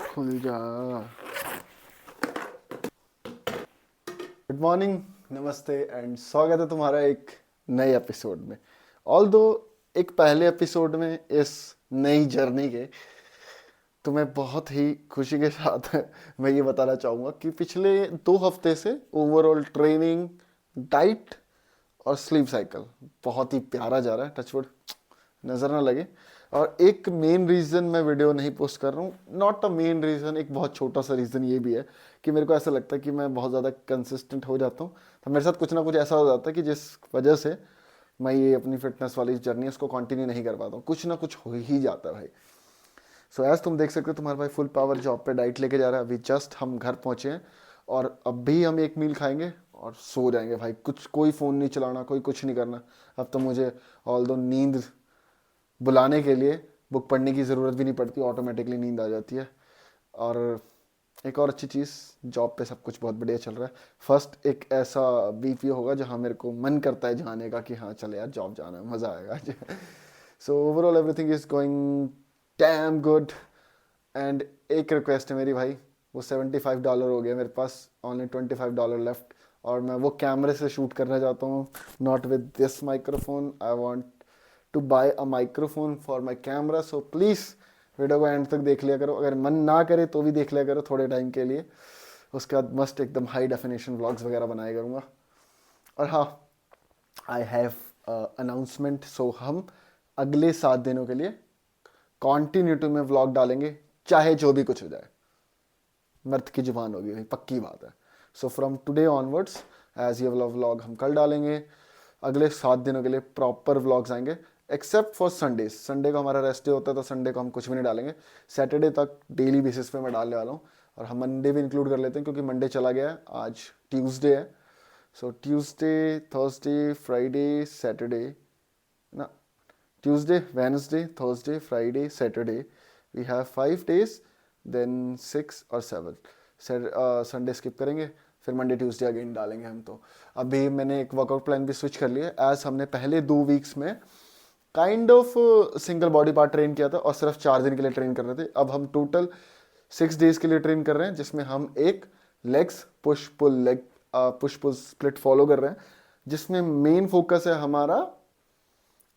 खुल जा। Good morning, नमस्ते एंड स्वागत है तुम्हारा एक नए एपिसोड में। ऑल्दो एक पहले एपिसोड में इस नई जर्नी के तुम्हें बहुत ही खुशी के साथ मैं ये बताना चाहूँगा कि पिछले 2 हफ्ते से ओवरऑल ट्रेनिंग, डाइट और स्लीप साइकिल बहुत ही प्यारा जा रहा है। टचवुड नज़र ना लगे। और एक मेन रीज़न मैं वीडियो नहीं पोस्ट कर रहा हूँ, नॉट अ मेन रीज़न, एक बहुत छोटा सा रीज़न ये भी है कि मेरे को ऐसा लगता है कि मैं बहुत ज़्यादा कंसिस्टेंट हो जाता हूँ, तो मेरे साथ कुछ ना कुछ ऐसा हो जाता है कि जिस वजह से मैं ये अपनी फिटनेस वाली जर्नी उसको कंटिन्यू नहीं कर पाता हूँ। कुछ ना कुछ हो ही जाता है भाई। सो एज तुम देख सकते हो, तुम्हारा भाई फुल पावर जॉब पे डाइट लेके जा रहा है। अभी जस्ट हम घर पहुँचे हैं और अभी हम एक मील खाएंगे और सो जाएंगे भाई। कुछ कोई फ़ोन नहीं चलाना, कोई कुछ नहीं करना। अब तो मुझे ऑल दो नींद बुलाने के लिए बुक पढ़ने की ज़रूरत भी नहीं पड़ती, ऑटोमेटिकली नींद आ जाती है। और एक और अच्छी चीज़, जॉब पे सब कुछ बहुत बढ़िया चल रहा है। फर्स्ट एक ऐसा वीक होगा जहाँ मेरे को मन करता है जाने का कि हाँ चले यार जॉब जाना है, मज़ा आएगा आज। So overall everything is going damn good. And एक रिक्वेस्ट है मेरी भाई, वो $75 हो गया मेरे पास, ओनली $25 लेफ्ट। और मैं वो कैमरे से शूट करना चाहता हूँ, not with this microphone. I want to buy a microphone for my camera. So please video को एंड तक देख लिया करो, अगर मन ना करे तो भी देख लिया करो थोड़े टाइम के लिए। उसके बाद मस्त एकदम हाई डेफिनेशन व्लॉग्स वगैरह बनाया करूँगा। और हाँ, आई हैव अनाउंसमेंट। सो हम अगले 7 दिनों के लिए कॉन्टीन्यूटी में व्लॉग डालेंगे, चाहे जो भी कुछ हो जाए। मर्द की जुबान होगी भाई, पक्की बात है। So from today onwards as ये वाला व्लॉग हम कल डालेंगे। अगले 7 दिनों के लिए प्रॉपर व्लॉग्स आएंगे, एक्सेप्ट फॉर संडेज। संडे को हमारा रेस्ट डे होता है तो संडे को हम कुछ भी नहीं डालेंगे। सैटरडे तक डेली बेसिस पे मैं डालने वाला हूँ। और हम मंडे भी इंक्लूड कर लेते हैं क्योंकि मंडे चला गया है, आज ट्यूसडे है। सो ट्यूसडे, थर्सडे, फ्राइडे, सैटरडे ना, Tuesday, Wednesday, Thursday, Friday, Saturday. We have 5 days, then 6 or 7. Sunday skip करेंगे, फिर मंडे ट्यूसडे अगेन डालेंगे हम। तो अभी मैंने एक वर्कआउट प्लान भी स्विच कर लिया, एज हमने पहले 2 वीक्स में kind of single body part train किया था और सिर्फ 4 दिन के लिए ट्रेन कर रहे थे। अब हम टोटल 6 डेज के लिए ट्रेन कर रहे हैं, जिसमें हम एक legs push pull split follow कर रहे हैं, जिसमें मेन फोकस है हमारा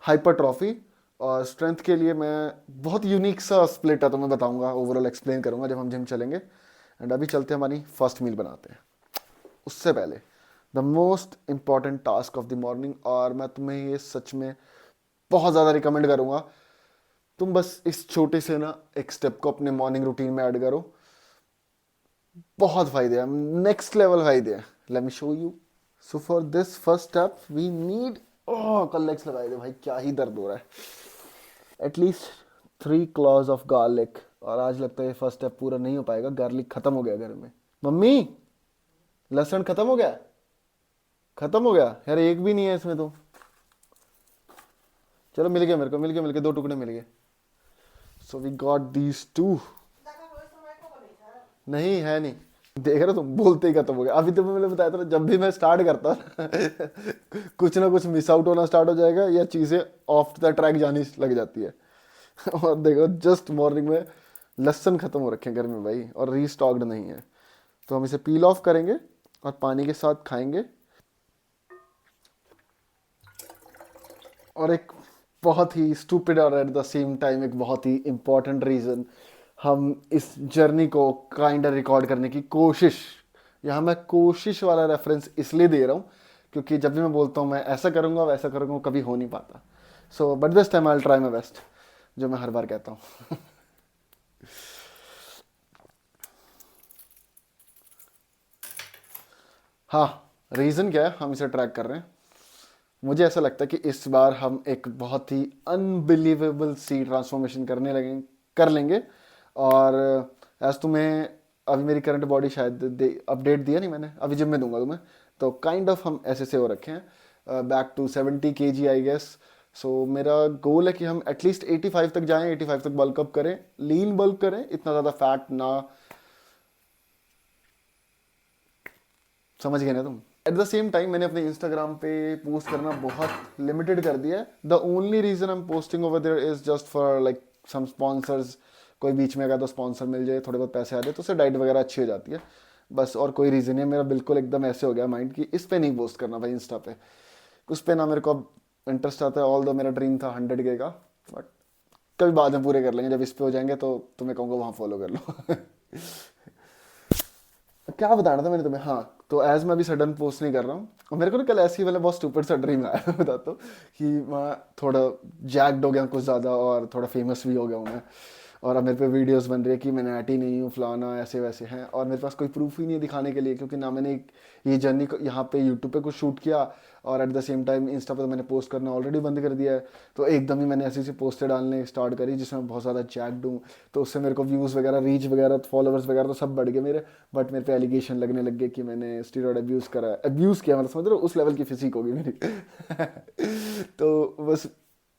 हाइपरट्रॉफी। और स्ट्रेंथ के लिए मैं बहुत यूनिक सा स्प्लिट है, तो मैं बताऊंगा, ओवरऑल एक्सप्लेन करूंगा जब हम जिम चलेंगे। एंड अभी चलते हैं, हमारी फर्स्ट मील बनाते हैं। उससे पहले the most important task of the morning, और मैं तुम्हें ये सच में बहुत ज़्यादा रिकमेंड करूंगा, तुम बस इस छोटे से ना एक स्टेप को अपने मॉर्निंग रूटीन में ऐड करो। बहुत फायदे हैं, नेक्स्ट लेवल फायदे हैं। Let me show you. So for this first step we need, oh कल लेग्स लगाए थे भाई, क्या ही दर्द हो रहा है। At least 3 clause of garlic. और आज लगता है ये फर्स्ट स्टेप पूरा नहीं हो पाएगा, गार्लिक खत्म हो गया घर में। मम्मी, लहसुन खत्म हो गया। खत्म हो गया यार, एक भी नहीं है इसमें तो। चलो मिल गया, मेरे को मिल गया, 2 टुकड़े मिल गए। So we got these two. नहीं है, नहीं देख रहे हो तुम, बोलते ही खत्म हो गया। अभी तो मैंने बताया था ना, जब भी मैं स्टार्ट करता कुछ ना कुछ मिस आउट होना स्टार्ट हो जाएगा या चीज़ें ऑफ द ट्रैक जानी लग जाती है। और देखो जस्ट मॉर्निंग में लहसुन खत्म हो रखे हैं घर में भाई, और रीस्टॉक्ड नहीं है। तो हम इसे पील ऑफ करेंगे और पानी के साथ खाएंगे। और एक बहुत ही स्टूपिड और एट द सेम टाइम एक बहुत ही इंपॉर्टेंट रीज़न, हम इस जर्नी को काइंड रिकॉर्ड करने की कोशिश, यहाँ मैं कोशिश वाला रेफरेंस इसलिए दे रहा हूँ क्योंकि जब भी मैं बोलता हूँ मैं ऐसा करूँगा वैसा करूँगा, कभी हो नहीं पाता। So but this time I will try my best, जो मैं हर बार कहता हूँ। हाँ, रीज़न क्या है हम इसे ट्रैक कर रहे हैं? मुझे ऐसा लगता है कि इस बार हम एक बहुत ही अनबिलीवेबल सी ट्रांसफॉर्मेशन कर लेंगे। और एज तुम्हें अभी मेरी करंट बॉडी शायद अपडेट दिया नहीं मैंने, अभी जिम में दूंगा तुम्हें। तो काइंड ऑफ हम ऐसे से हो रखे हैं, back to 70 kg I guess. So मेरा गोल है कि हम एटलीस्ट 85 तक जाएं, 85 तक बल्कअप करें, लीन बल्क करें, इतना ज़्यादा फैट ना। समझ गए ना तुम? एट द सेम टाइम मैंने अपने इंस्टाग्राम पे पोस्ट करना बहुत लिमिटेड कर दिया है। The only reason I am posting over there is just for like some sponsors, कोई बीच में अगर तो स्पॉन्सर मिल जाए, थोड़े बहुत पैसे आ जाए, तो उससे डाइट वगैरह अच्छी हो जाती है बस। और कोई रीज़न नहीं है, मेरा बिल्कुल एकदम ऐसे हो गया माइंड कि इस पे नहीं पोस्ट करना भाई इंस्टा पे, उस पे ना मेरे को अब इंटरेस्ट आता है। ऑल दो मेरा ड्रीम था 100K का, बट कभी बाद में पूरे कर लेंगे, जब इस पे हो जाएंगे तो तुम्हें कहूँगा वहाँ फॉलो कर लो। क्या बताना था मैंने तुम्हें, हाँ, तो एज मैं अभी सडन पोस्ट नहीं कर रहा हूँ, और मेरे को ना कल ऐसी वाला बहुत स्टूपिड सा ड्रीम आया बताता हूँ कि मैं थोड़ा जैक्ड हो गया कुछ ज़्यादा, और थोड़ा फेमस भी हो गया हूँ मैं, और अब मेरे पे वीडियोस बन रही है कि मैं नैटी नहीं हूँ, फलाना ऐसे वैसे हैं, और मेरे पास कोई प्रूफ ही नहीं है दिखाने के लिए, क्योंकि ना मैंने ये जर्नी को यहाँ पे यूट्यूब पे कुछ शूट किया, और at the same time Insta पे तो मैंने पोस्ट करना ऑलरेडी बंद कर दिया है। तो एकदम ही मैंने ऐसी ऐसी पोस्टें डालने स्टार्ट करी जिसमें बहुत ज़्यादा जैक्ड हूँ, तो उससे मेरे को व्यूज़ वगैरह, रीच वगैरह, फॉलोअर्स वगैरह तो सब बढ़ गए मेरे, बट मेरे पे एलिगेशन लगने लग गए कि मैंने स्टीरॉयड अब्यूज़ करा, अब्यूज़ किया, मतलब समझ रहे हो, उस लेवल की फिजिक होगी मेरी। तो बस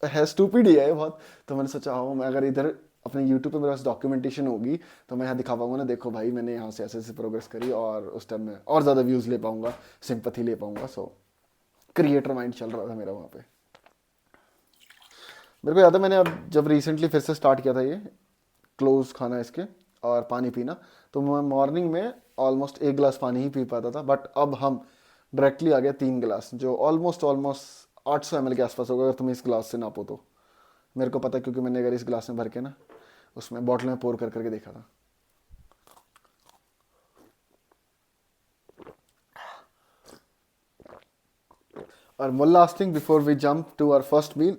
है, स्टूपिड ही है बहुत। तो मैंने सोचा हाँ, मैं अगर इधर अपने यूट्यूब पे मेरे पास डॉक्यूमेंटेशन होगी तो मैं यहाँ दिखा पाऊंगा ना, देखो भाई मैंने यहाँ से ऐसे ऐसे प्रोग्रेस करी, और उस टाइम में और ज़्यादा व्यूज़ ले पाऊंगा, सिंपथी ले पाऊंगा। सो क्रिएटर माइंड चल रहा था मेरा वहाँ पे। मेरे को याद है मैंने अब जब रिसेंटली फिर से स्टार्ट किया था ये क्लोज खाना इसके और पानी पीना, तो मैं मॉर्निंग में ऑलमोस्ट 1 गिलास पानी ही पी पाता था, बट अब हम डायरेक्टली आ गया 3 गिलास, जो ऑलमोस्ट ऑलमोस्ट 800 ml के आसपास होगा अगर तुम इस गिलास से नापो तो। मेरे को पता है क्योंकि मैंने अगर इस गिलास में भर के ना उसमें बॉटल में पोर कर करके देखा था। और one last thing before we jump to our first meal,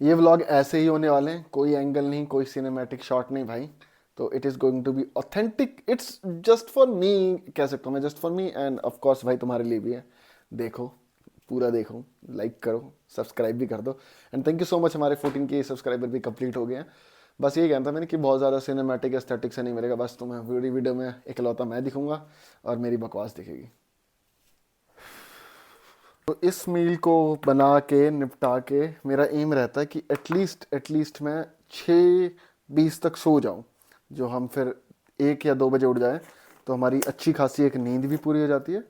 ये व्लॉग ऐसे ही होने वाले हैं, कोई एंगल नहीं, कोई सिनेमैटिक शॉट नहीं भाई। तो it is going to be authentic, it's just for me, कह सकता हूँ मैं, just for me, and of course भाई तुम्हारे लिए भी है। देखो, पूरा देखो, लाइक करो, सब्सक्राइब भी कर दो, and thank you so much, हमारे 14K सब्सक्राइबर भी कंप्लीट हो गए हैं। बस यही कहना था मैंने कि बहुत ज़्यादा सिनेमैटिक एस्थेटिक से नहीं मिलेगा, बस तुम्हें वीडियो में इकलौता मैं दिखूंगा और मेरी बकवास दिखेगी। तो इस मील को बना के निपटा के मेरा एम रहता है कि एटलीस्ट मैं 6:20 तक सो जाऊं, जो हम फिर 1 या 2 बजे उठ जाएं, तो हमारी अच्छी खासी एक नींद भी पूरी हो जाती है,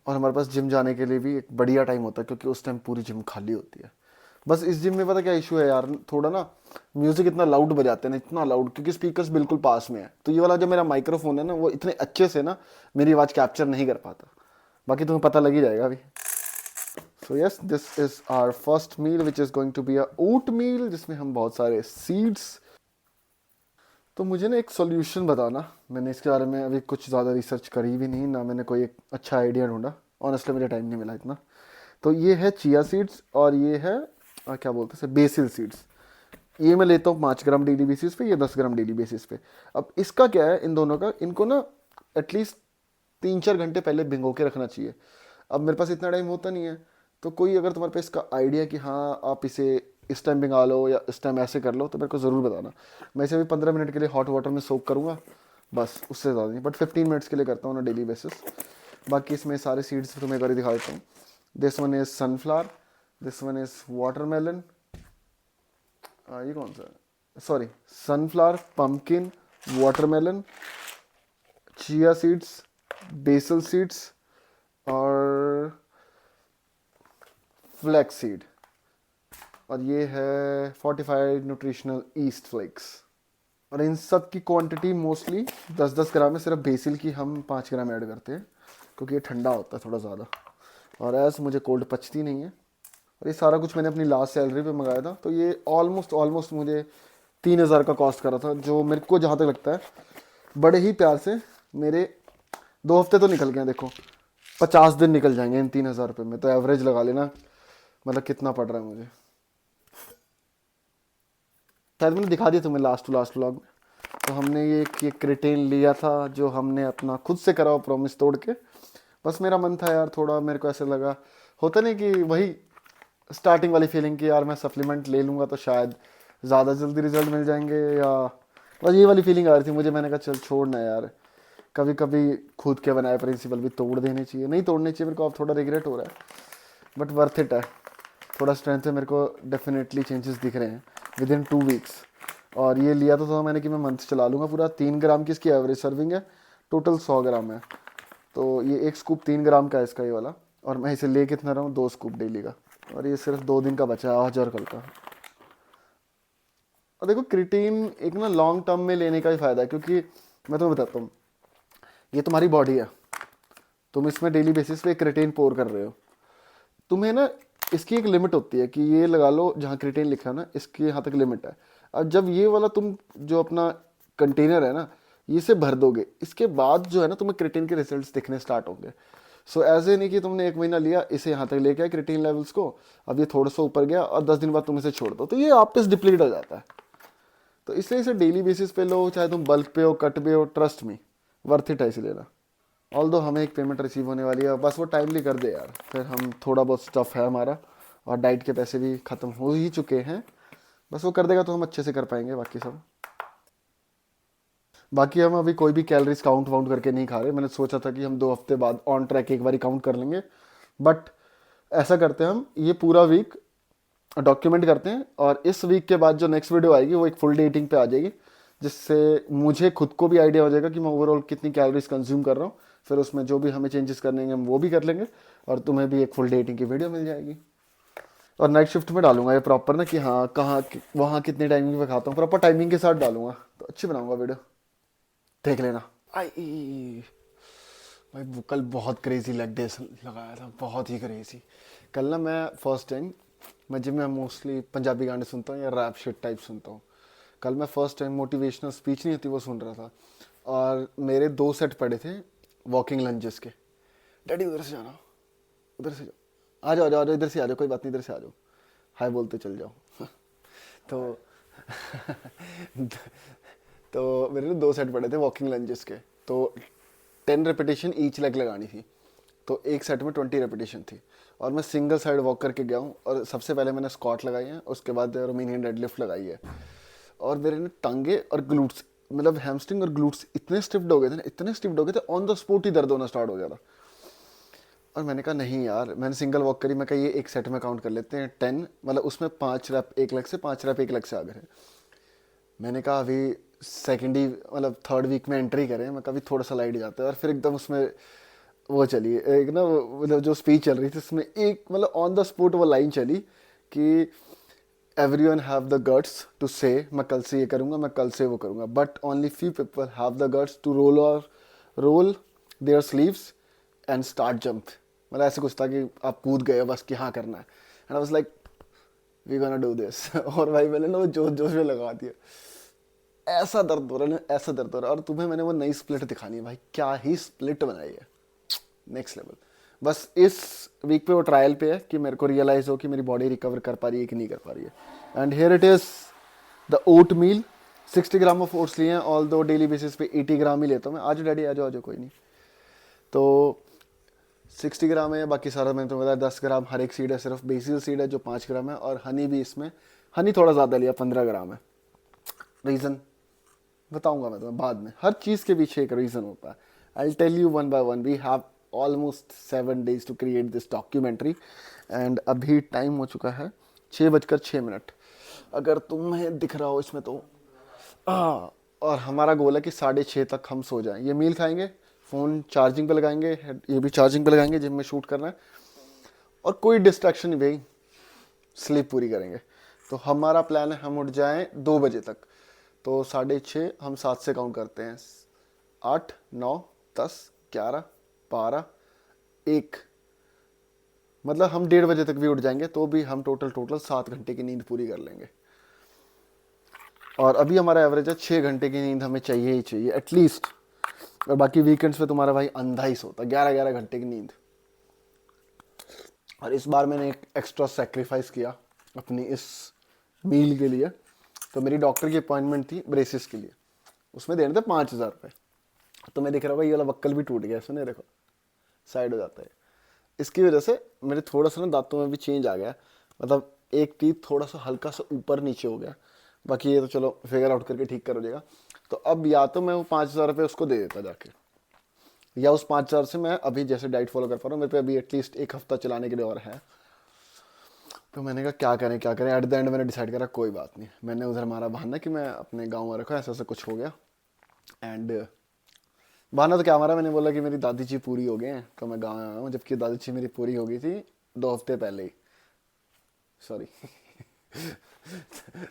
और हमारे पास जिम जाने के लिए भी एक बढ़िया टाइम होता है, क्योंकि उस टाइम पूरी जिम खाली होती है। बस इस जिम में पता क्या इशू है यार, थोड़ा ना म्यूजिक इतना लाउड बजाते हैं ना, इतना लाउड, क्योंकि स्पीकर्स बिल्कुल पास में है, तो ये वाला जो मेरा माइक्रोफोन है ना, वो इतने अच्छे से ना मेरी आवाज़ कैप्चर नहीं कर पाता। बाकी तुम्हें पता लग ही जाएगा अभी। So yes, this is our first meal which is going to be a oatmeal, जिसमें हम बहुत सारे सीड्स। तो मुझे ना एक सॉल्यूशन बताना, मैंने इसके बारे में अभी कुछ ज़्यादा रिसर्च करी भी नहीं, ना मैंने कोई एक अच्छा आइडिया ढूंढा, ऑनेस्टली मुझे टाइम नहीं मिला इतना। तो ये है चिया सीड्स, और ये है क्या बोलते हैं, बेसिल सीड्स। ये मैं लेता हूँ 5 ग्राम डेली बेसिस पे, ये 10 ग्राम डेली बेसिस पे। अब इसका क्या है इन दोनों का, इनको ना एटलीस्ट 3-4 घंटे पहले भिगो के रखना चाहिए। अब मेरे पास इतना टाइम होता नहीं है, तो कोई अगर तुम्हारे पास इसका आइडिया कि हाँ आप इसे इस टाइम भिगा लो या इस टाइम ऐसे कर लो, तो मेरे को ज़रूर बताना। मैं इसे भी 15 मिनट के लिए हॉट वाटर में सोक करूँगा, बस उससे ज़्यादा नहीं, बट 15 मिनट्स के लिए करता हूँ ना डेली बेसिस। बाकी इसमें सारे सीड्स तुम्हें एक बार दिखा देता हूँ। This one is sunflower, this one is watermelon, ये कौन सा है, sorry, sunflower, pumpkin, watermelon, chia seeds, basil seeds, और फ्लैक्स सीड, और ये है फोर्टिफाइड न्यूट्रिशनल ईस्ट फ्लेक्स। और इन सब की क्वांटिटी मोस्टली 10-10 ग्राम है, सिर्फ बेसिल की हम 5 ग्राम ऐड करते हैं, क्योंकि ये ठंडा होता है थोड़ा ज़्यादा, और ऐसे मुझे कोल्ड पचती नहीं है। और ये सारा कुछ मैंने अपनी लास्ट सैलरी पे मंगाया था, तो ये ऑलमोस्ट मुझे 3,000 का कॉस्ट करा था, जो मेरे को जहाँ तक लगता है बड़े ही प्यार से मेरे 2 हफ्ते तो निकल गए हैं। देखो 50 दिन निकल जाएंगे इन 3,000 रुपये में, तो एवरेज लगा लेना मतलब कितना पड़ रहा है मुझे। शायद मैंने दिखा दिया तुम्हें लास्ट व्लॉग में। तो हमने ये क्रिटेन लिया था, जो हमने अपना खुद से करा हुआ प्रॉमिस तोड़ के। बस मेरा मन था यार, थोड़ा मेरे को ऐसे लगा, होता नहीं कि वही स्टार्टिंग वाली फीलिंग कि यार मैं सप्लीमेंट ले लूँगा तो शायद ज़्यादा जल्दी रिजल्ट मिल जाएंगे, या बस ये वाली फीलिंग आ रही थी मुझे। मैंने कहा चल छोड़ना यार, कभी कभी खुद के बनाए प्रिंसिपल भी तोड़ देने चाहिए, नहीं तोड़ने चाहिए। मेरे को अब थोड़ा रिग्रेट हो रहा है, बट वर्थ इट है। थोड़ा स्ट्रेंथ है मेरे को, डेफिनेटली चेंजेस दिख रहे हैं विद इन 2 वीक्स। और ये लिया तो था मैंने कि मैं मंथ चला लूँगा पूरा। 3 ग्राम की इसकी एवरेज सर्विंग है, टोटल 100 ग्राम है, तो ये एक स्कूप 3 ग्राम का है इसका ये वाला। और मैं इसे ले कितना रहा हूँ, 2 स्कूप डेली का, और ये सिर्फ 2 दिन का बचा है, आज और कल का। और देखो क्रिएटिन एक ना लॉन्ग टर्म में लेने का ही फायदा है, क्योंकि मैं तुम्हें बताता हूँ, ये तुम्हारी बॉडी है, तुम इसमें डेली बेसिस पे क्रिएटिन पोर कर रहे हो, तुम्हें ना इसकी एक लिमिट होती है कि ये लगा लो जहाँ क्रिएटिन लिखा है ना, इसकी यहाँ तक लिमिट है। अब जब ये वाला तुम जो अपना कंटेनर है ना, ये से भर दोगे, इसके बाद जो है ना तुम्हें क्रिएटिन के रिजल्ट्स दिखने स्टार्ट होंगे। सो ऐसे नहीं कि तुमने 1 महीना लिया, इसे यहाँ तक लेके आए क्रिएटिन लेवल्स को, अब ये थोड़ा सा ऊपर गया और 10 दिन बाद तुम इसे छोड़ दो, तो ये वापस डिप्लीट हो जाता है। तो इसलिए इसे डेली बेसिस पे लो, चाहे तुम बल्क पे हो, कट पे हो, ट्रस्ट मी वर्थ इट है इसे लेना। ऑल दो हमें एक पेमेंट रिसीव होने वाली है, बस वो टाइमली कर दे यार, फिर हम थोड़ा बहुत स्टफ है हमारा, और डाइट के पैसे भी ख़त्म हो ही चुके हैं, बस वो कर देगा तो हम अच्छे से कर पाएंगे बाकी सब। बाकी हम अभी कोई भी कैलोरीज काउंट वाउंट करके नहीं खा रहे, मैंने सोचा था कि हम 2 हफ्ते बाद ऑन ट्रैक एक बारी काउंट कर लेंगे, बट ऐसा करते हैं हम ये पूरा वीक डॉक्यूमेंट करते हैं, और इस वीक के बाद जो नेक्स्ट वीडियो आएगी वो एक फुल डे ईटिंग पे आ जाएगी, जिससे मुझे खुद को भी आइडिया हो जाएगा कि मैं ओवरऑल कितनी कैलोरीज कंज्यूम कर रहा हूँ। फिर उसमें जो भी हमें चेंजेस करने हैं हम वो भी कर लेंगे, और तुम्हें भी एक फुल डे ईटिंग की वीडियो मिल जाएगी। और नाइट शिफ्ट में डालूंगा ये प्रॉपर ना, कि हाँ कहाँ वहाँ कितने टाइमिंग पे खाता हूँ, प्रॉपर टाइमिंग के साथ डालूंगा, तो अच्छी बनाऊंगा वीडियो, देख लेना। आई भाई वो कल बहुत क्रेजी लेग डे लगाया था, बहुत ही क्रेजी। कल ना मैं फर्स्ट टाइम, मैं जिम में मोस्टली पंजाबी गाने सुनता हूँ या रैप शिट टाइप सुनता हूँ, कल मैं फर्स्ट टाइम मोटिवेशनल स्पीच नहीं होती वो सुन रहा था, और मेरे 2 सेट पड़े थे वॉकिंग लंजेस के। डैडी उधर से जाना, उधर से जाओ, आ जाओ इधर से आ जाओ, कोई बात नहीं इधर से आ जाओ, हाय बोलते चल जाओ। तो तो मेरे ना 2 सेट पड़े थे वॉकिंग लंजेस के, तो 10 रेपिटेशन ईच लेग लगानी थी, तो एक सेट में 20 रेपिटेशन थी, और मैं सिंगल साइड वॉक करके गया हूँ, और सबसे पहले मैंने स्क्वाट लगाई है, उसके बाद रोमेनियन डेडलिफ्ट लगाई है, और मेरे ने टांगे और ग्लूट्स, मतलब हैमस्ट्रिंग और ग्लूट्स इतने स्टिफ्ड हो गए थे ना, इतने स्टिफ्ड हो गए थे, ऑन द स्पॉट ही दर्द होना स्टार्ट हो गया था। और मैंने कहा नहीं यार, मैंने सिंगल वॉक करी, मैं कहा ये एक सेट में काउंट कर लेते हैं 10, मतलब उसमें 5 रैप एक लेग से, 5 रैप एक लेग से आ गए थे। मैंने कहा अभी सेकेंड ही मतलब थर्ड वीक में एंट्री करें, मैं कभी थोड़ा सा लाइट जाता है, और फिर एकदम उसमें वो चली एक ना, मतलब जो स्पीच चल रही थी उसमें एक मतलब ऑन द स्पॉट वो लाइन चली कि everyone have the guts to say मैं कल से ये करूँगा, मैं कल से वो करूँगा, but only few people have the guts to roll their sleeves and start jump. मतलब ऐसे कुछ था कि आप कूद गए हो बस कि हाँ करना है, and I was like we gonna do this. और भाई मैंने ना वो जोश जोश में लगा दिया, ऐसा दर्द हो रहा है ना, ऐसा दर्द हो रहा है, और तुम्हें मैंने वो नई स्प्लिट दिखानी है भाई, क्या ही स्प्लिट बनाई है, नेक्स्ट लेवल। बस इस वीक पे वो ट्रायल पे है कि मेरे को रियलाइज हो कि मेरी बॉडी रिकवर कर पा रही है कि नहीं कर पा रही है। And here it is the oat meal, 60 gram of oats लिए हैं, ऑल दो डेली बेसिस पे 80 ग्राम ही लेता हूँ मैं। आज डैडी आ जाओ कोई नहीं, तो 60 ग्राम है, बाकी सारा मैंने तो बताया 10 ग्राम हर एक सीड है, सिर्फ बेसिल सीड है जो 5 ग्राम है, और हनी भी इसमें, हनी थोड़ा ज़्यादा लिया 15 ग्राम है। रीज़न बताऊंगा मैं तुम्हें बाद में, हर चीज़ के पीछे एक रीज़न होता है। I tell you one by one. We have almost 7 days to create this documentary, and अभी टाइम हो चुका है 6:06। अगर तुम्हें दिख रहा हो इसमें तो और हमारा गोल है कि 6:30 तक हम सो जाएं। ये मील खाएंगे, फ़ोन चार्जिंग पे लगाएंगे, ये भी चार्जिंग पे लगाएंगे, जिम में शूट करना है, और कोई डिस्ट्रैक्शन नहीं भाई, स्लीप पूरी करेंगे। तो हमारा प्लान है हम उठ जाएं 2 बजे तक, तो 6:30 हम 7 से काउंट करते हैं, 8, 9, 10, 11, 12, 1, मतलब हम 1:30 बजे तक भी उठ जाएंगे तो भी हम टोटल 7 घंटे की नींद पूरी कर लेंगे। और अभी हमारा एवरेज है 6 घंटे की नींद हमें चाहिए ही चाहिए एटलीस्ट, और बाकी वीकेंड्स पे तुम्हारा भाई अंधा ही सोता, 11-11 घंटे की नींद। और इस बार मैंने एक एक्स्ट्रा सेक्रीफाइस किया अपनी इस मील के लिए, तो मेरी डॉक्टर की अपॉइंटमेंट थी ब्रेसिस के लिए, उसमें देने थे 5,000 रुपये। तो मैं देख रहा हूँ ये वाला बक्कल भी टूट गया, सुने देखो साइड हो जाता है, इसकी वजह से मेरे थोड़ा सा ना दांतों में भी चेंज आ गया, मतलब एक टीथ थोड़ा सा हल्का सा ऊपर नीचे हो गया, बाकी ये तो चलो फिगर आउट करके ठीक कर हो जाएगा। तो अब या तो मैं वो 5,000 रुपये उसको दे देता जाके, या उस 5,000 से मैं अभी जैसे डाइट फॉलो कर पा रहा हूँ, मेरे पे अभी एटलीस्ट एक हफ्ता चलाने के लिए और है। तो मैंने कहा क्या करें, एट द एंड मैंने डिसाइड करा कोई बात नहीं, मैंने उधर मारा बहाना कि मैं अपने गाँव में रखा, ऐसा ऐसा कुछ हो गया, एंड बहाना तो क्या मारा, मैंने बोला कि मेरी दादी जी पूरी हो गए हैं तो मैं गाँव आया हूँ, जबकि दादी जी मेरी पूरी हो गई थी 2 हफ्ते पहले ही, सॉरी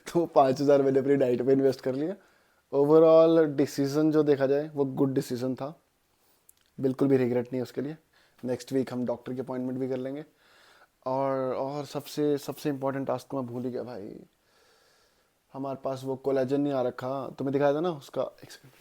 तो 5,000 मैंने अपनी डाइट पे इन्वेस्ट कर लिया। ओवरऑल डिसीजन जो देखा जाए वो गुड डिसीजन था, बिल्कुल भी रिग्रेट नहीं है उसके लिए। नेक्स्ट वीक हम डॉक्टर की अपॉइंटमेंट भी कर लेंगे। और सबसे सबसे इम्पोर्टेंट टास्क तो मैं भूल ही गया भाई, हमारे पास वो कोलेजन नहीं आ रखा, तुम्हें दिखाया था ना उसका। एक सेकंड,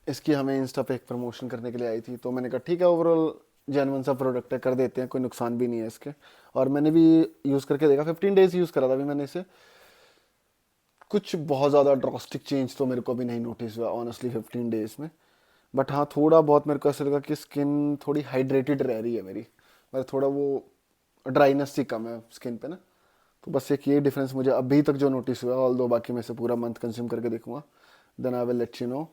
इसकी हमें इंस्टा पे एक प्रमोशन करने के लिए आई थी, तो मैंने कहा ठीक है, ओवरऑल जेन्युइन सा प्रोडक्ट है, कर देते हैं, कोई नुकसान भी नहीं है इसके। और मैंने भी यूज़ करके देखा, 15 डेज यूज़ करा था अभी मैंने इसे। कुछ बहुत ज़्यादा ड्रास्टिक चेंज तो मेरे को भी नहीं नोटिस हुआ ऑनेस्टली 15 डेज में। बट हाँ, थोड़ा बहुत मेरे को ऐसा लगा कि स्किन थोड़ी हाइड्रेटेड रह रही है मेरी, मतलब थोड़ा वो ड्राइनेस सी कम है स्किन पे ना। तो बस एक ये डिफरेंस मुझे अभी तक जो नोटिस हुआ, ऑल दो बाकी मैं से पूरा मंथ कंज्यूम करके देखूंगा, then I will let you know.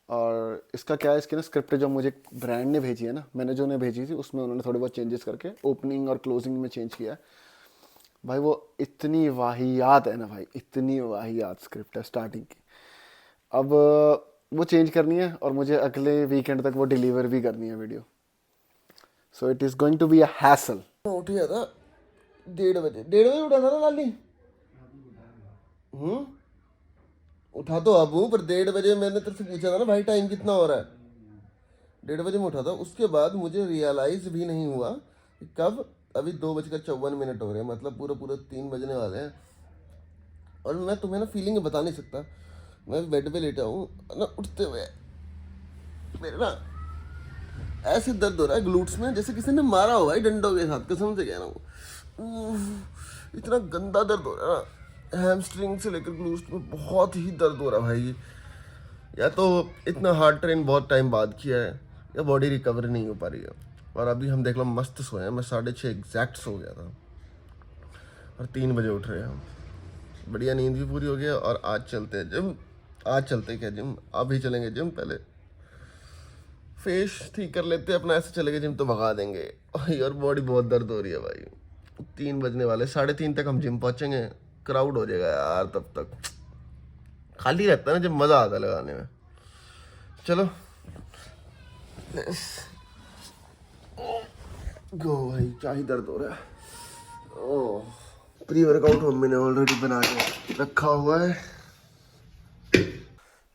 और इसका क्या है, इसकी ना स्क्रिप्ट जो मुझे ब्रांड ने भेजी है ना, मैंने जो उन्हें भेजी थी उसमें उन्होंने थोड़े बहुत चेंजेस करके ओपनिंग और क्लोजिंग में चेंज किया है भाई। वो इतनी वाहियात है ना भाई, इतनी वाहियात स्क्रिप्ट है स्टार्टिंग की। अब वो चेंज करनी है और मुझे अगले वीकेंड तक वो डिलीवर भी करनी है video, so it is going to be a hassle. उठ गया था 1:30 बजे, 1:30 बजे उठा था ना लाली। उठा तो अब हूँ, पर 1:30 बजे मैंने तेरे से पूछा था ना भाई टाइम कितना हो रहा है, 1:30 बजे में उठा था। उसके बाद मुझे रियलाइज भी नहीं हुआ कि कब, अभी 2:54 हो रहे हैं, मतलब पूरे पूरे 3 बजने वाले हैं। और मैं तुम्हें ना फीलिंग बता नहीं सकता, मैं बेड पे लेटा हूँ ना, उठते हुए मेरे ना ऐसे दर्द हो रहा है ग्लूट्स में, जैसे किसी ने मारा हो भाई डंडों के साथ, कसम से कह रहा हूँ। इतना गंदा दर्द हो रहा है ना, हैमस्ट्रिंग से लेकर ग्लूट्स में बहुत ही दर्द हो रहा है भाई। या तो इतना हार्ड ट्रेन बहुत टाइम बाद किया है, या बॉडी रिकवर नहीं हो पा रही है। और अभी हम देख लो मस्त सोए हैं, मैं 6:30 एग्जैक्ट सो गया था और 3 बजे उठ रहे हैं हम। बढ़िया नींद भी पूरी हो गई। और आज चलते हैं जिम। आज चलते क्या जिम, अभी चलेंगे जिम। पहले फेस ठीक कर लेते हैं अपना, ऐसे चलेंगे जिम तो भगा देंगे। और बॉडी बहुत दर्द हो रही है भाई। 3 बजने वाले, 3:30 तक हम जिम पहुंचेंगे, क्राउड हो जाएगा यार तब तक। खाली रहता है ना जब, मज़ा आता है लगाने में। चलो गो भाई, क्या ही दर्द हो रहा है। ओह, प्री वर्कआउट मम्मी ने ऑलरेडी बना के रखा हुआ है।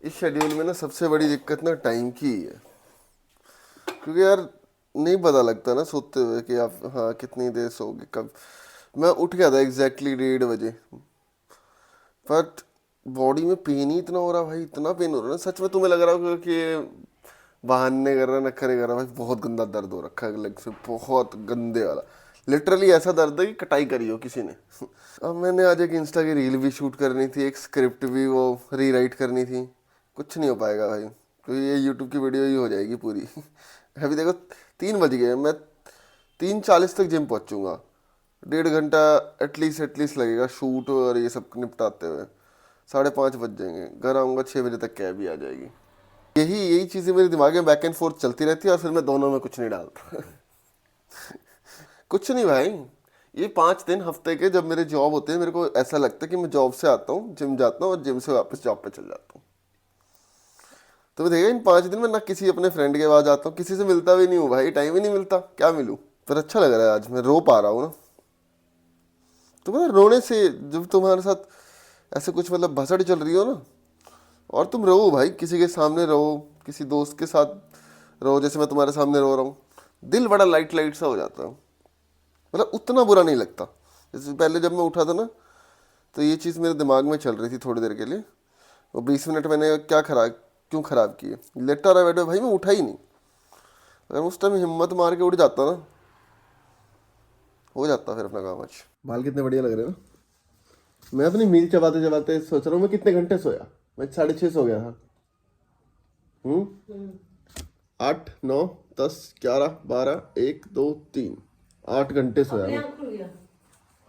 इस शेड्यूल में ना सबसे बड़ी दिक्कत ना टाइम की ही है, क्योंकि यार नहीं पता लगता ना सोते हुए कि आप हाँ कितनी देर सोओगे कब। मैं उठ गया था एग्जैक्टली 1:30 बजे, बट बॉडी में पेन ही इतना हो रहा भाई, इतना पेन हो रहा है ना, सच में तुम्हें लग रहा होगा कि बहाने कर रहा, नखरे कर रहा भाई। बहुत गंदा दर्द हो रखा है लेग से, बहुत गंदे वाला। लिटरली ऐसा दर्द है कि कटाई करी हो किसी ने। अब मैंने आज एक इंस्टा की रील भी शूट करनी थी, एक स्क्रिप्ट भी वो रीराइट करनी थी। कुछ नहीं हो पाएगा भाई, क्योंकि ये यूट्यूब की वीडियो ही हो जाएगी पूरी। अभी देखो 3 बज गए, मैं 3:40 तक जिम पहुंचूंगा। 1.5 घंटा एटलीस्ट लगेगा शूट और ये सब निपटाते हुए। 5:30 बज जाएंगे, घर आऊँगा 6 बजे तक कैब ही आ जाएगी। यही चीज़ें मेरे दिमाग में बैक एंड फोर्थ चलती रहती है, और फिर मैं दोनों में कुछ नहीं डालता। कुछ नहीं भाई, ये 5 दिन हफ्ते के जब मेरे जॉब होते हैं, मेरे को ऐसा लगता है कि मैं जॉब से आता हूँ, जिम जाता हूँ और जिम से वापस जॉब पे चल जाता हूँ। तो मैं देखा इन 5 दिन में ना किसी अपने फ्रेंड के पास जाता हूँ, किसी से मिलता भी नहीं हूँ भाई, टाइम ही नहीं मिलता, क्या मिलूँ। पर अच्छा लग रहा है, आज मैं रो पा रहा हूँ ना। तो मतलब रोने से, जब तुम्हारे साथ ऐसे कुछ मतलब भसड़ चल रही हो ना, और तुम रहो भाई, किसी के सामने रहो, किसी दोस्त के साथ रहो, जैसे मैं तुम्हारे सामने रो रहा हूँ, दिल बड़ा लाइट लाइट सा हो जाता है, मतलब उतना बुरा नहीं लगता। जैसे पहले जब मैं उठा था ना, तो ये चीज़ मेरे दिमाग में चल रही थी थोड़ी देर के लिए। वो 20 मिनट मैंने क्यों ख़राब किए, लेटा रहा बैठे भाई, मैं उठा ही नहीं। अगर उस टाइम हिम्मत मार के उठ जाता ना, हो जाता फिर अपना काम। आज बाल कितने बढ़िया लग रहे हो। मैं अपनी मील चबाते चबाते सोच रहा हूँ मैं कितने घंटे सोया। मैं 6:30 सो गया था। 8, 9, 10, 11, 12, 1, 2, 3, 8 घंटे सोया।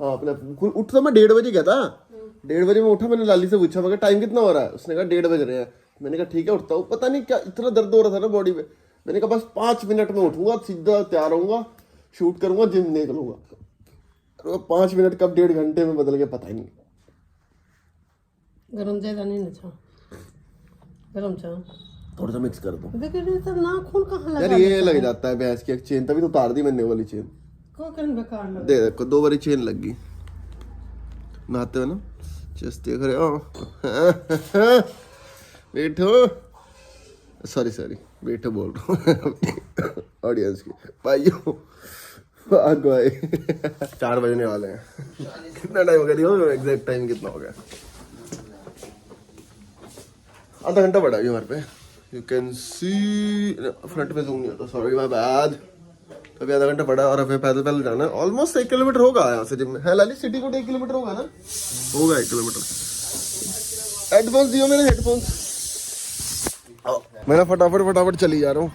हाँ, अपने उठ तो मैं 1:30 बजे गया था। 1:30 में उठा, मैंने लाली से पूछा, मगर टाइम कितना हो रहा है, उसने कहा 1:30 बज रहे हैं। मैंने कहा ठीक है उठता हूँ। पता नहीं क्या इतना दर्द हो रहा था ना बॉडी में, मैंने कहा बस 5 मिनट में उठूंगा, सीधा तैयार होऊंगा, शूट करूंगा, जिम निकलूंगा। और 5 मिनट कब 1.5 घंटे में बदल गया पता ही नहीं। गरम ज्यादा नहीं ना चाह, गरम चाह थोड़ा सा मिक्स कर दो। देखिए नाखून कहाँ लगा यार ये लग जाता है भैंस की एक चेन, तभी तो उतार दी मैंने वाली चेन। को कन बेकार लग दे देखो 2 बारी चेन लग गई नहाते हुए ना। चेस्ट देख रहे हो बैठो, सॉरी बैठो बोल रहा हूँ ऑडियंस की भाइयों आगो आए 4 बजने वाले हैं। कितना टाइम हो गया देखो एग्जैक्ट टाइम कितना हो गया, आधा घंटा पड़ा अभी हमारे पे। यू कैन सी फ्रंट पे जूम नहीं होता, सॉरी माय बैड। अभी आधा घंटा पड़ा और हमें पैदल पैदल जाना है। ऑलमोस्ट 1 किलोमीटर होगा यहाँ से जिम में है लाली सिटी को 1 किलोमीटर होगा ना, होगा 1 किलोमीटर। हेडफोन्स दियो मेरे हेडफोन्स। मैं ना फटाफट चली जा रहा हूँ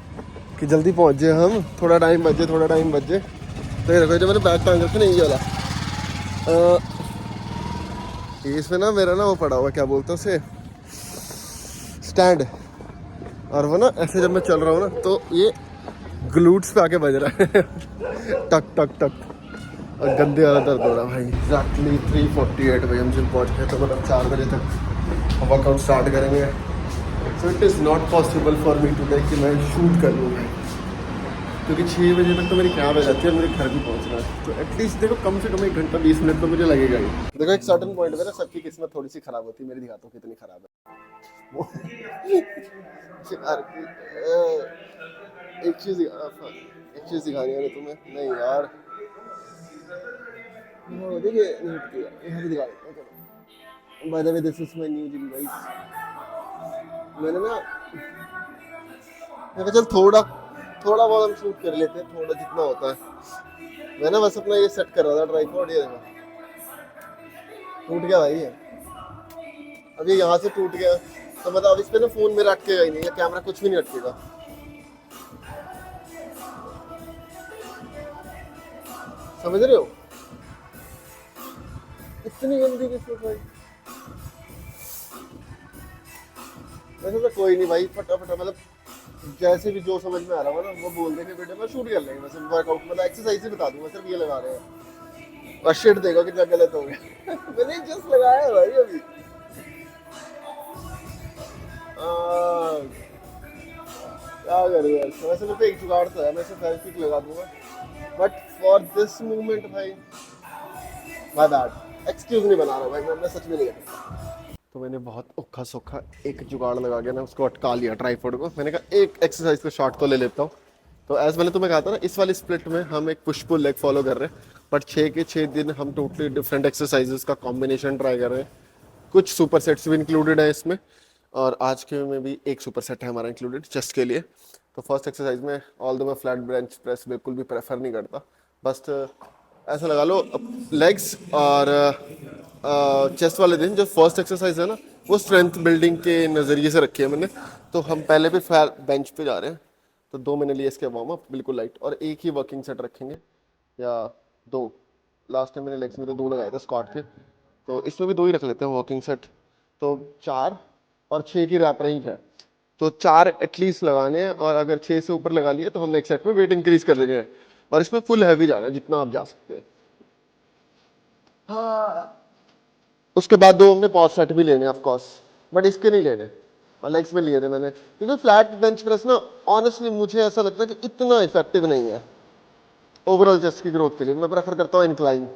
कि जल्दी पहुँच जाए हम, थोड़ा टाइम बचे। तो ये देखो जो मैंने बैग टांग रखा नहीं ये वाला, इसमें ना मेरा ना वो पड़ा हुआ क्या बोलते हैं उसे, स्टैंड। और वो ना ऐसे जब मैं चल रहा हूँ ना तो ये ग्लूट्स पे आके बज रहा है टक टक टक, और गंदे वाला दर्द हो रहा है भाई। एग्जैक्टली 3:48 बजे हम जिम पहुँच गए, तो मतलब 4 बजे तक वर्कआउट स्टार्ट करेंगे। सो it is not possible for me today कि मैं शूट कर लूँ भाई, क्योंकि 6 बजे तक तो मेरी कैब आ जाती है, मेरे घर भी पहुँचना है। तो एटलीस्ट देखो कम से कम 1 घंटा 20 मिनट तो मुझे लगेगा ही। देखो एक सर्टन पॉइंट पे ना सबकी किस्मत थोड़ी सी खराब होती है, मेरी दिखाता हूँ कितनी खराब है। एक चीज़ दिखानी है तुम्हें, नहीं यार देखिए यहाँ पे दिखा देता हूँ। By the way this is my new gym guys. मैंने ना मैं चल थोड़ा बहुत हम शूट कर लेते हैं, थोड़ा जितना होता है। मैं ना बस अपना ये सेट कर रहा था ट्राइपॉड, ये देखो टूट गया भाई ये। अब ये यहाँ से टूट गया तो मतलब अब इस पे ना फोन मेरा अटकेगा ही नहीं, या कैमरा कुछ भी नहीं अटकेगा। समझ रहे हो इतनी गंदी किस्मत भाई। वैसे तो कोई नहीं भाई, फटाफट मतलब जैसे भी जो समझ में आ रहा हो ना वो बोल देंगे बेटे, मैं शूट कर लेंगे। मैं सिर्फ वर्कआउट मतलब एक्सरसाइज ही बता दूंगा, सिर्फ ये लगा रहे हैं और शिट देखो कितना गलत हो गया मैंने जस्ट लगाया है भाई अभी। क्या करूँ यार, वैसे मेरे पे एक जुगाड़ तो है, मैं सिर्फ फेविक्विक लगा दूंगा, बट फॉर दिस मूवमेंट भाई माय बैड, एक्सक्यूज नहीं बना रहा भाई, मैं सच में नहीं करता। तो मैंने बहुत औखा सौखा एक जुगाड़ लगा के ना उसको अटका लिया ट्राइपॉड को। मैंने कहा एक एक्सरसाइज का शॉट तो ले लेता हूँ। तो एज मैंने तुम्हें कहा था ना, इस वाली स्प्लिट में हम एक पुश पुल लेग फॉलो कर रहे हैं, बट 6 के 6 दिन हम टोटली डिफरेंट एक्सरसाइजेस का कॉम्बिनेशन ट्राई कर रहे हैं। कुछ सुपर सेट्स भी इंक्लूडेड है इसमें, और आज के में भी एक सुपर सेट है हमारा इंक्लूडेड चेस्ट के लिए। तो फर्स्ट एक्सरसाइज में ऑल दो मैं फ्लैट बेंच प्रेस बिल्कुल भी प्रेफर नहीं करता, बस ऐसा लगा लो लेग्स। और चेस्ट वाले दिन जो फर्स्ट एक्सरसाइज है ना वो स्ट्रेंथ बिल्डिंग के नज़रिए से रखी है मैंने। तो हम पहले भी बेंच पे जा रहे हैं, तो 2 मैंने लिए इसके वार्म अप बिल्कुल लाइट, और एक ही वर्किंग सेट रखेंगे या 2। लास्ट टाइम मैंने लेग्स में तो 2 लगाए थे स्क्वाट के, तो इसमें भी 2 ही रख लेते हैं वर्किंग सेट। तो 4 और 6 की रैप रेंज है, तो 4 एटलीस्ट लगाने हैं, और अगर 6 से ऊपर लगा लिए तो हम नेक्स्ट सेट में वेट इंक्रीज कर देंगे। और इसमें फुल हैवी जाना है जितना आप जा सकते हैं। हाँ। उसके बाद 2 हमने पॉज सेट भी लेने ऑफ कोर्स, बट इसके नहीं लेने, और लेग्स में लिए थे मैंने, क्योंकि फ्लैट बेंच प्रेस ना ऑनेस्टली मुझे ऐसा लगता है कि इतना इफेक्टिव नहीं है ओवरऑल चेस्ट की ग्रोथ के लिए। मैं प्रेफर करता हूँ इंक्लाइन,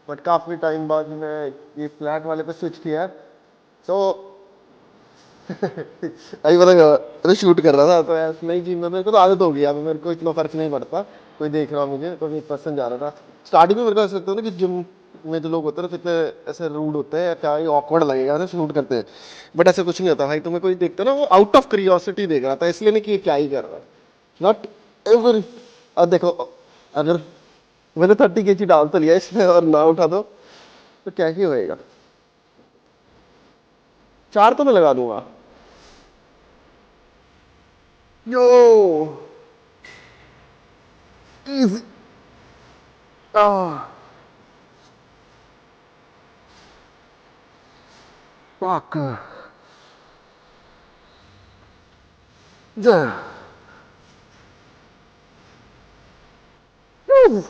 बट काफ़ी टाइम बाद मैं ये फ्लैट वाले पे स्विच किया। तो अभी मतलब शूट कर रहा था तो ऐसे नहीं जी, मेरे को तो आदत हो गई, अब मेरे को इतना फर्क नहीं पड़ता, कोई देख रहा मुझे तो एक पर्सन जा रहा था। स्टार्टिंग में मेरे को ऐसा लगता है ना कि जिम में जो लोग होते हैं ना कितने ऐसे रूड होते हैं, क्या ये ऑकवर्ड लगेगा ना शूट करते हैं, बट ऐसा कुछ नहीं होता भाई। तुम्हें कोई देखता ना वो आउट ऑफ क्यूरियोसिटी देख रहा था, इसलिए नहीं कि ये क्या ही कर रहा है, नॉट एवरी। अब देखो अगर मैंने 30 kg डाल तो लिया इसमें और ना उठा तो क्या ही होएगा। 4 तो मैं लगा दूंगा। Yo, easy. Ah, fuck. There. Woo.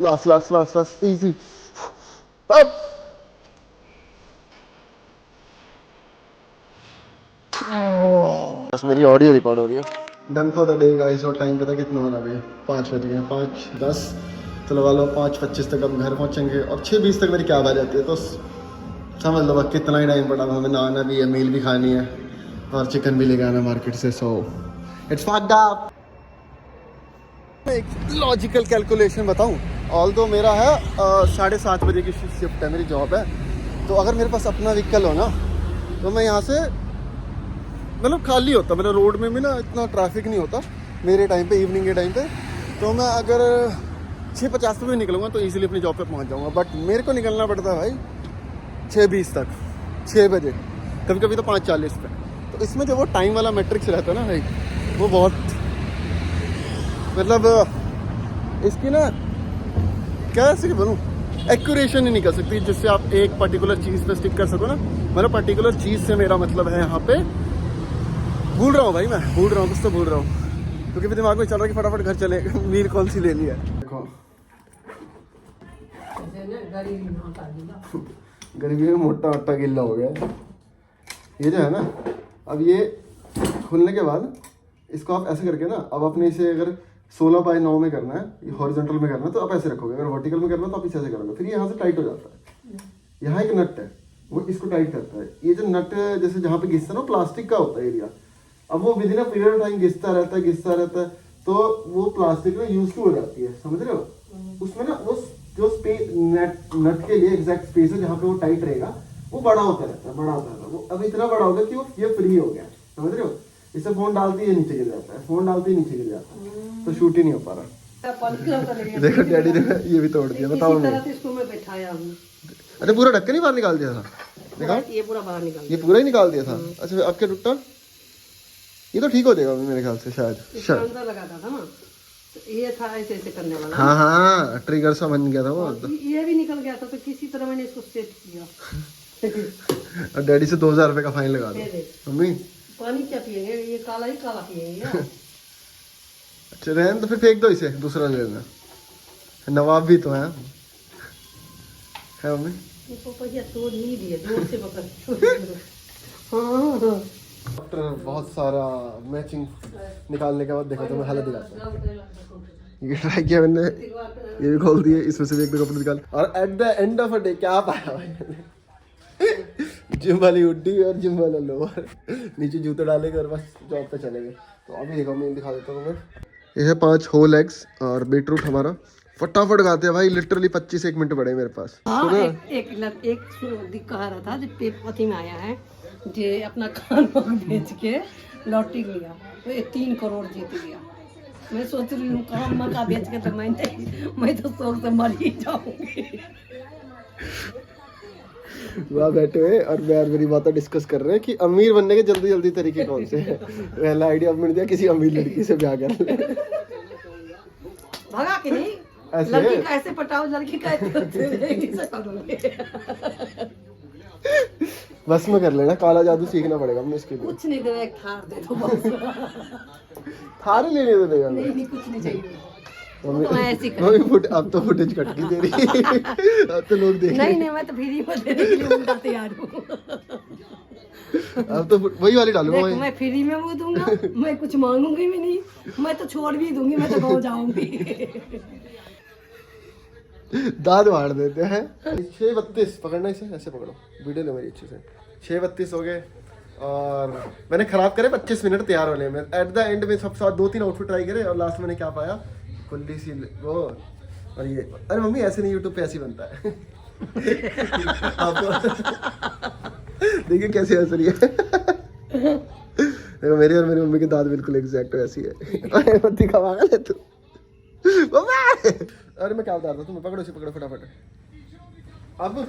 Last. Easy. Up. बस मेरी ऑडियो रिकॉर्ड हो रही है। Done for the day guys. और टाइम पता कितना हो रहा है? 5 बज गए, 5:10। तो लगा लो 5:25 तक हम घर पहुंचेंगे और 6:20 तक मेरी कैब आ जाती है। तो समझ लो बस कितना ही टाइम पड़ा हुआ, हमें नहाना भी है, मील भी खानी है और चिकन भी लेके आना मार्केट से। So it's fucked up. एक लॉजिकल कैलकुलेशन बताऊं, ऑल्दो मेरा है 7:30 बजे की शिफ्ट है, मेरी जॉब है। तो अगर मेरे पास अपना व्हीकल हो ना तो मैं यहाँ से मतलब खाली होता, मतलब रोड में भी ना इतना ट्रैफिक नहीं होता मेरे टाइम पे, इवनिंग के टाइम पे। तो मैं अगर 6:50 पे भी निकलूँगा तो ईजिली अपनी जॉब पे पहुँच जाऊँगा। बट मेरे को निकलना पड़ता है भाई 6:20 तक, 6 बजे, कभी कभी तो 5:40 पे। तो इसमें जो वो टाइम वाला मैट्रिक्स रहता है ना भाई, वो बहुत मतलब इसकी ना कैसे बोलूँ, एक्यूरेशन ही नहीं कर सकती जिससे आप एक पर्टिकुलर चीज़ पे स्टिक कर सको ना। मतलब पर्टिकुलर चीज़ से मेरा मतलब है यहाँ पे, भूल रहा हूँ भाई, मैं भूल रहा हूँ, कुछ तो भूल रहा हूँ, क्योंकि मेरे दिमाग में चल रहा है कि फटाफट घर चले, मील कौन सी लेनी है। देखो गरीबी में मोटा मोटा गिल्ला हो गया है। ये जो है ना, अब ये खुलने के बाद इसको आप ऐसे करके ना, अब अपने इसे अगर 16:9 में करना है, ये हॉरिजॉन्टल में करना है तो आप ऐसे रखोगे, अगर वर्टिकल में करना है तो आप इसे ऐसे करोगे, फिर यहाँ से टाइट हो जाता है। यहाँ एक नट है, वो इसको टाइट करता है। ये जो नट जैसे जहाँ पे घिसता है ना, प्लास्टिक का होता है एरिया, अब वो within a period of time घिसता रहता है, तो वो प्लास्टिक में यूज हो जाती है, समझ रहे हो। उसमें ना उस जो स्पेस नट के लिए एग्जैक्ट स्पेस है जहाँ पे वो टाइट रहेगा, वो बड़ा होता रहता है, वो अब इतना बड़ा होगा कि वो ये फ्री हो गया, समझ रहे हो। इसे फोन डालते ही नीचे गिर जाता है, फोन डालते ही नीचे गिर जाता है, तो शूट ही नहीं हो पा रहा। देखो डैडी ने ये भी तोड़ दिया, बताओ। अच्छा पूरा ढक्कन ही बाहर निकाल दिया था, देखा, ये पूरा बाहर निकाल, ये पूरा ही निकाल दिया था। अच्छा अब क्या टूटा, ये तो ठीक हो जाएगा मेरे ख्याल से, शायद अंदर लगाता था ना, तो ये था ऐसे ऐसे करने वाला। हाँ ट्रिगर सा बन गया था वो। ये भी निकल गया था, तो किसी तरह मैंने इसको सेट किया। और डैडी से 2000 रुपए का फाइन लगा दो। मम्मी पानी क्या पिएंगे, ये काला ही काला पिएंगे यार। अच्छा रहने तो फिर फेंक दो इसे, दूसरा ले लेना, नवाब भी तो है मम्मी। ये पपैया तोड़ नहीं दिए, दूर से पकड़। हाँ डॉक्टर बहुत सारा मैचिंग निकालने के बाद देखा तो मैं हालत दिखाता हूँ। ये ट्राई किया मैंने, ये भी खोल दिए, इसमें से भी एक दो कपड़े निकाल, और at the end of a day क्या पाया भाई, जिम वाली हुड्डी और जिम वाला लोअर, नीचे जूते डालेंगे और बस जॉब पे चलेंगे। तो अभी देखो मैं दिखा देता हूँ मैं। ये है 5 होल एग्स और बीटरूट हमारा, फटाफट खाते हैं भाई, लिटरली 25 मिनट पड़े मेरे पास। हाँ, एक कह रहा था जो पेपती में आया है, जे अपना खान बेच के लॉटरी लिया, तो ये 3 करोड़ जीत गया। मैं सोच रही हूँ कहाँ मका बेच के, तो मैं तो शौक से मर ही जाऊंगी। वहाँ बैठे हुए और मैं और मेरी माता डिस्कस कर रहे हैं कि अमीर बनने के जल्दी जल्दी तरीके कौन से हैं। पहला आइडिया मिल दिया, किसी अमीर लड़की से ब्याह कर ले। भगा के नहीं, लड़की का ऐसे पटाओ, लड़की का बस में कर लेना, काला जादू सीखना पड़ेगा हमें इसके लिए। कुछ नहीं देना, एक थार दे दो बस। थार ही लेने तो देगा। नहीं कुछ नहीं चाहिए। अब तो फुटेज कट की दे रही। अब तो लोग देख नहीं मैं तो फ्री में देने के लिए उनका तैयार हूँ। अब तो वही वाली डालूंगा मैं फ्री में वो दूंगा, मैं कुछ मांगूंगी भी नहीं, मैं तो छोड़ भी दूंगी, मैं तो गाँव जाऊंगी। दाद मार देते हैं। 6:32 पकड़ना, इसे ऐसे पकड़ो, वीडियो लो मेरी अच्छे से। 6:32 हो गए और मैंने खराब करे 25 मिनट तैयार होने में। एट द एंड में सब साथ 2-3 आउटफिट ट्राई करे और लास्ट मैंने क्या पाया, कुल्ली सी वो और ये। अरे मम्मी ऐसे नहीं, यूट्यूब पे ऐसे ही बनता है। देखिए कैसे हंस रही है। देखो मेरी और मेरी मम्मी की दाद बिल्कुल एग्जैक्ट ऐसी है। पत्ती खा ले तू। अरे मैं क्या बता रहा था, तुम्हें पकड़ो इसे, पकड़ो फटाफट। अब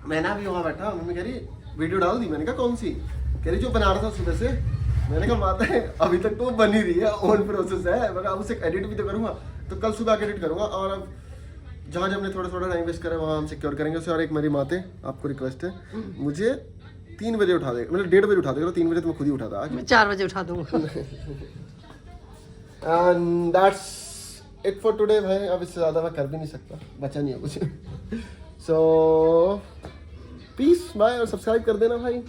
मैं ना भी वहाँ बैठा, मम्मी कह रही वीडियो डाल दी, मैंने कहा कौन सी, कह रही जो बना रहा था सुबह से। मैंने कहा माता है अभी तक तो बन ही रही है, ऑन प्रोसेस है, मगर अब उसे एडिट भी तो करूँगा, तो कल सुबह आके एडिट करूँगा। और अब जहाँ जब हमने थोड़ा टाइम वेस्ट करा वहाँ हम सिक्योर करेंगे उसे। और एक मेरी माते, आपको रिक्वेस्ट है, मुझे 3 बजे उठा देगा, मतलब 1:30 बजे उठा देगा, 3 बजे तो मैं खुद ही उठा था आज। मैं 4 बजे उठा दूंगा। And that's it for today भाई, अब इससे ज़्यादा मैं कर भी नहीं सकता, बचा नहीं है कुछ। सो पीस बाय, और सब्सक्राइब कर देना भाई।